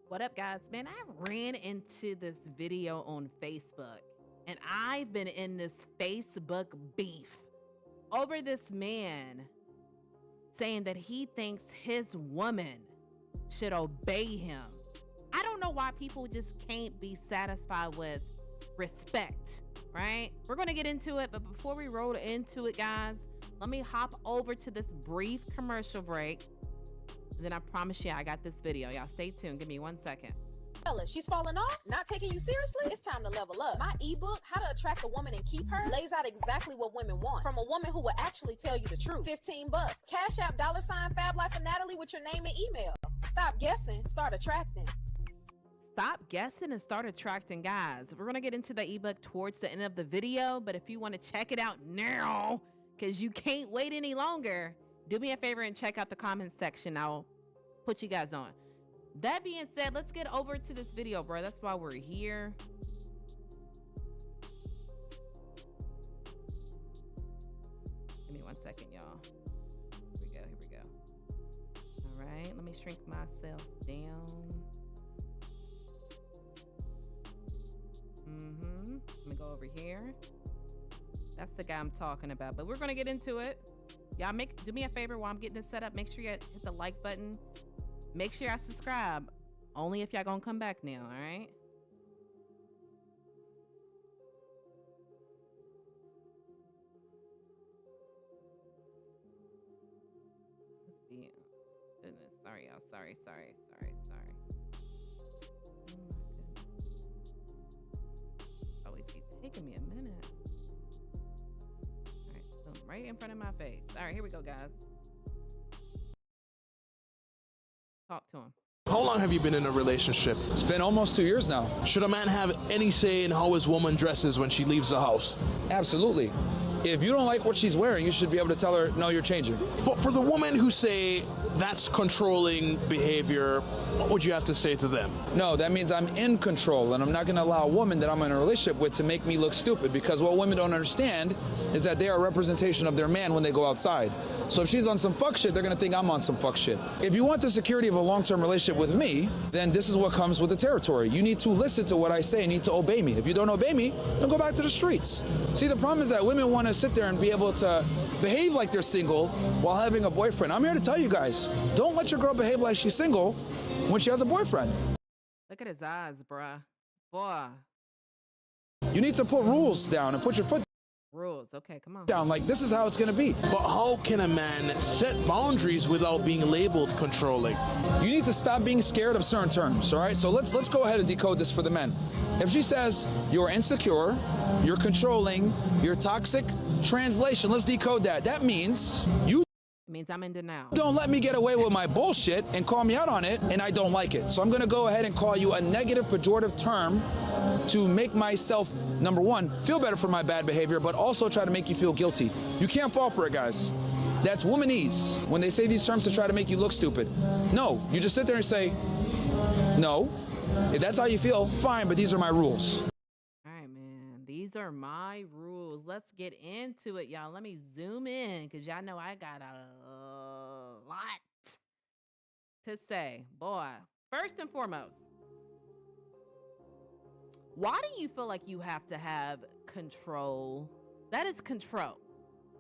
What up, guys? Man, I ran into this video on Facebook, and I've been in this Facebook beef over this man saying that he thinks his woman should obey him. I don't know why people just can't be satisfied with respect, right? We're going to get into it, but before we roll into it, guys, let me hop over to this brief commercial break. Then I promise you I got this video. Y'all stay tuned. Give me 1 second. She's falling off, not taking you seriously. It's time to level up. My ebook, How to Attract a Woman and Keep Her, lays out exactly what women want from a woman who will actually tell you the truth. 15 bucks. Cash App $Fab Life for Natalie with your name and email. Stop guessing, start attracting. Stop guessing and start attracting, guys. We're going to get into the ebook towards the end of the video, but if you want to check it out now, because you can't wait any longer, do me a favor and check out the comments section. I'll put you guys on. That being said, let's get over to this video, bro. That's why we're here. Give me 1 second, y'all. Here we go. All right, let me shrink myself down. Let me go over here. That's the guy I'm talking about, but we're gonna get into it. Y'all do me a favor while I'm getting this set up. Make sure you hit the like button. Make sure y'all subscribe. Only if y'all gonna come back now, all right? Let's see. Goodness, sorry, y'all. Sorry. Oh my goodness. Always be taking me a minute. All right, boom, right in front of my face. All right, here we go, guys. Talk to him. How long have you been in a relationship? It's been almost 2 years now. Should a man have any say in how his woman dresses when she leaves the house? Absolutely. If you don't like what she's wearing, you should be able to tell her, no, you're changing. But for the women who say that's controlling behavior, what would you have to say to them? No, that means I'm in control, and I'm not going to allow a woman that I'm in a relationship with to make me look stupid, because what women don't understand is that they are a representation of their man when they go outside. So if she's on some fuck shit, they're going to think I'm on some fuck shit. If you want the security of a long-term relationship with me, then this is what comes with the territory. You need to listen to what I say, you need to obey me. If you don't obey me, then go back to the streets. See, the problem is that women want to sit there and be able to behave like they're single while having a boyfriend. I'm here to tell you guys, don't let your girl behave like she's single when she has a boyfriend. Look at his eyes, bruh. Boy. You need to put rules down and put your foot Rules. Okay, come on. down. Like, this is how it's going to be. But how can a man set boundaries without being labeled controlling? You need to stop being scared of certain terms, all right? So let's go ahead and decode this for the men. If she says you're insecure, you're controlling, you're toxic, translation, let's decode that. That means you It means I'm in denial. don't let me get away with my bullshit and call me out on it, and I don't like it. So I'm going to go ahead and call you a negative pejorative term to make myself, number one, feel better for my bad behavior, but also try to make you feel guilty. You can't fall for it, guys. That's womanese when they say these terms to try to make you look stupid. No, you just sit there and say, no. If that's how you feel, fine, but these are my rules. All right, man. These are my rules. Let's get into it, y'all. Let me zoom in because y'all know I got a lot to say. Boy, first and foremost, why do you feel like you have to have control? That is control.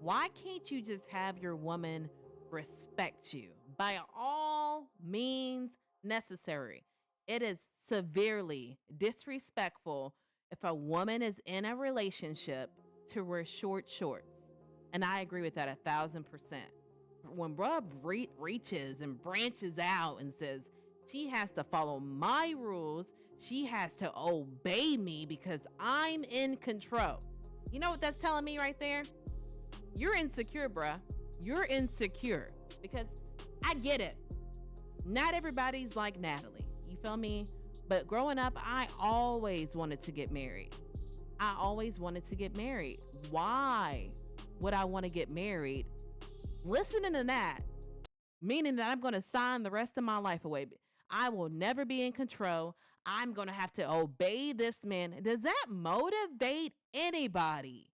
Why can't you just have your woman respect you by all means necessary? It is severely disrespectful if a woman is in a relationship to wear short shorts. And I agree with that 1,000%. When bruh reaches and branches out and says she has to follow my rules, she has to obey me because I'm in control. You know what that's telling me right there? You're insecure, bruh. You're insecure because I get it. Not everybody's like Natalie. You feel me? But growing up, I always wanted to get married. Why would I want to get married? Listening to that, meaning that I'm going to sign the rest of my life away. I will never be in control. I'm going to have to obey this man. Does that motivate anybody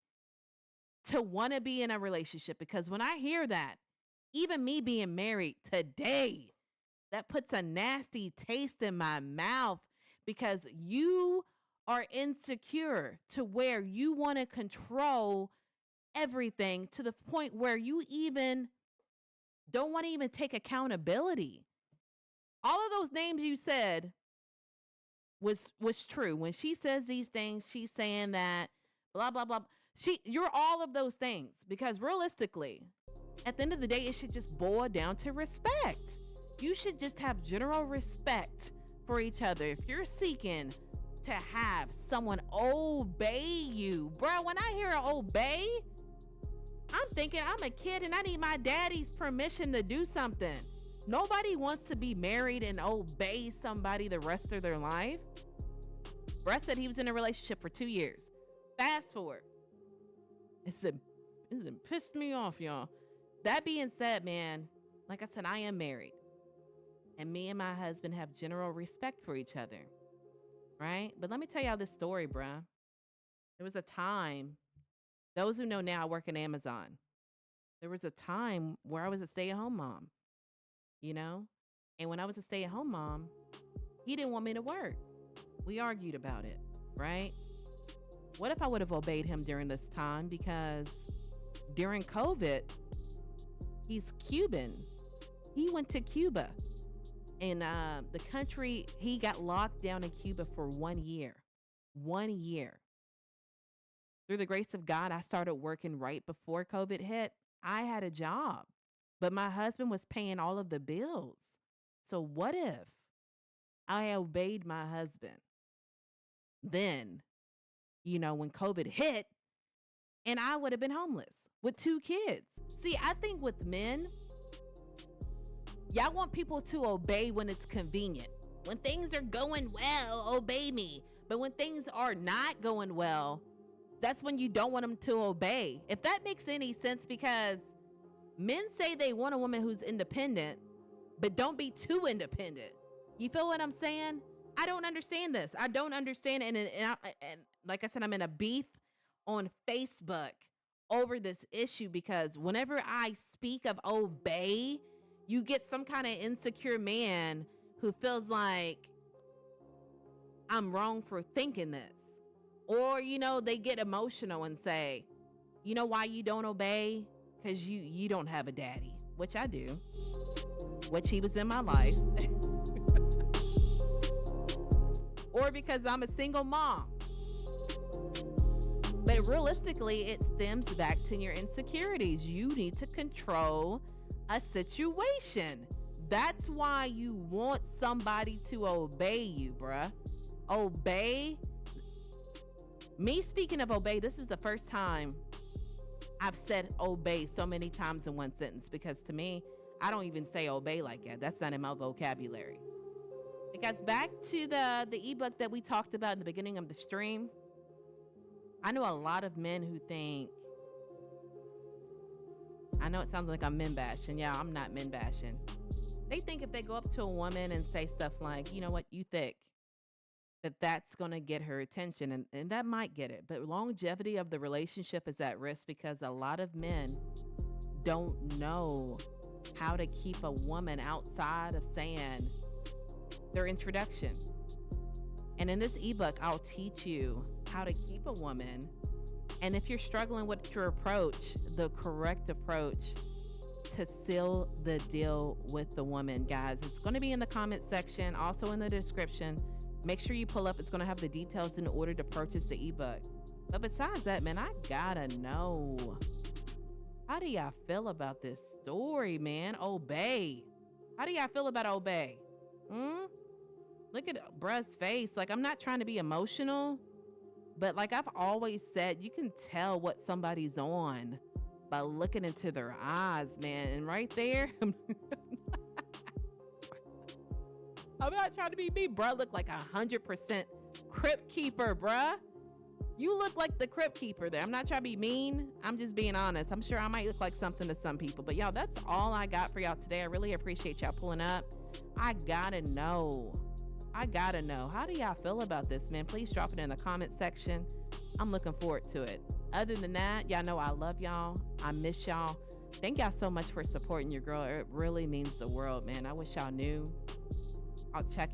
to want to be in a relationship? Because when I hear that, even me being married today, That puts a nasty taste in my mouth because you are insecure to where you want to control everything to the point where you even don't want to even take accountability. All of those names you said was true. When she says these things, she's saying that blah blah blah. You're all of those things because realistically, at the end of the day, it should just boil down to respect. You should just have general respect for each other. If you're seeking to have someone obey you, bro, when I hear obey, I'm thinking I'm a kid and I need my daddy's permission to do something. Nobody wants to be married and obey somebody the rest of their life. Brett said he was in a relationship for 2 years. Fast forward. It pissed me off, y'all. That being said, man, like I said, I am married. And me and my husband have general respect for each other. Right? But let me tell y'all this story, bruh. There was a time, those who know now, I work in Amazon. There was a time where I was a stay-at-home mom, you know? And when I was a stay-at-home mom, he didn't want me to work. We argued about it, right? What if I would have obeyed him during this time? Because during COVID, he's Cuban. He went to Cuba. And the country, he got locked down in Cuba for 1 year. 1 year. Through the grace of God, I started working right before COVID hit. I had a job, but my husband was paying all of the bills. So what if I obeyed my husband? Then, you know, when COVID hit, and I would have been homeless with 2 kids. See, I think with men, y'all want people to obey when it's convenient. When things are going well, obey me. But when things are not going well, that's when you don't want them to obey. If that makes any sense, because men say they want a woman who's independent, but don't be too independent. You feel what I'm saying? I don't understand this. I don't understand. And like I said, I'm in a beef on Facebook over this issue because whenever I speak of obey, you get some kind of insecure man who feels like I'm wrong for thinking this. Or, you know, they get emotional and say, you know why you don't obey? Because you don't have a daddy, which I do, which he was in my life. Or because I'm a single mom. But realistically, it stems back to your insecurities. You need to control a situation. That's why you want somebody to obey you, bruh. Obey. Me speaking of obey, this is the first time I've said obey so many times in one sentence, because to me, I don't even say obey like that. That's not in my vocabulary. Because back to the ebook that we talked about in the beginning of the stream, I know a lot of men who think, I know it sounds like I'm men bashing. Yeah, I'm not men bashing. They think if they go up to a woman and say stuff like, you know what, you thick, that's going to get her attention. And that might get it. But longevity of the relationship is at risk because a lot of men don't know how to keep a woman outside of saying their introduction. And in this ebook, I'll teach you how to keep a woman. And if you're struggling with your approach, the correct approach to seal the deal with the woman, guys, it's going to be in the comment section, also in the description. Make sure you pull up. It's going to have the details in order to purchase the ebook. But besides that, man, I gotta know, how do y'all feel about this story, man? Obey. How do y'all feel about obey? Look at bruh's face. Like, I'm not trying to be emotional, but like I've always said, you can tell what somebody's on by looking into their eyes, man. And right there, I'm not trying to be me. Bruh look like 100% crypt keeper, bruh. You look like the crypt keeper there. I'm not trying to be mean. I'm just being honest. I'm sure I might look like something to some people. But y'all, that's all I got for y'all today. I really appreciate y'all pulling up. I gotta know. How do y'all feel about this, man? Please drop it in the comment section. I'm looking forward to it. Other than that, y'all know I love y'all. I miss y'all. Thank y'all so much for supporting your girl. It really means the world, man. I wish y'all knew. I'll check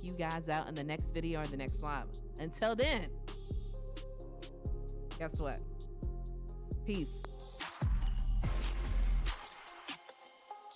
you guys out in the next video or the next live. Until then, guess what? Peace.